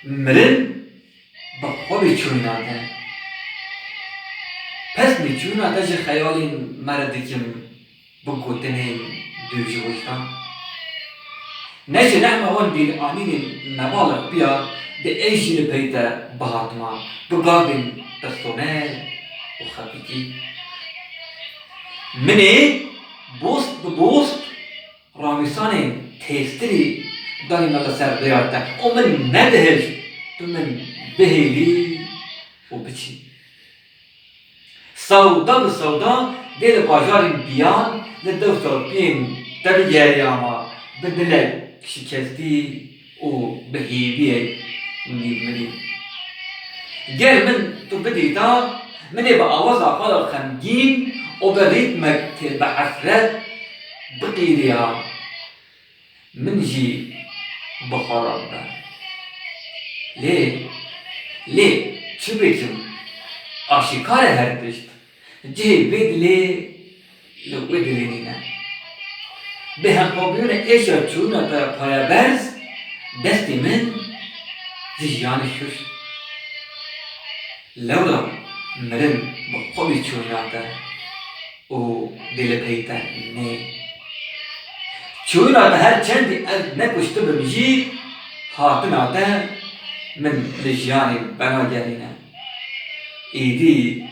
مرن بخوابی چوناته پس می چوناته جه خیالی مرده کم بگوتنه دوجه وجدان نجه نحمه اون دیر آنین نبالغ بیا ده ایشی لپیتا بهاتما بگابین دستونه و خفیکی منی بوست ببوست رامیسان تیستری دانی مالا سر بیارتا او من ندهش تو من بهیلی و بچی سودا به سودا دل باجارین بیان لدوستر بین دبیگری آما بدل شکستی و بهیلیه منی گر من تو بدیتا منی با آواز آقال خمگین و به ریتمک تل به حسرت بقیریا من جی بخارم دا لی چه بکم آشکار هر پشت جه بید لو ادرینینا به هم پابیون ایشا چونا تا پایا برز دستی من زیان شوش لولا مرن بقوی چونا تا و دل پیتا نه چونا تا هر چندی از نکشتو بمجی حاطنا تا من لجیانی بنا گرینا ایدی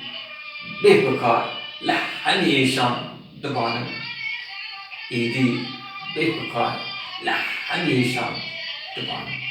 به بکار لحنی ایشان دبانم ایدی به بکار لحنی ایشان دبانم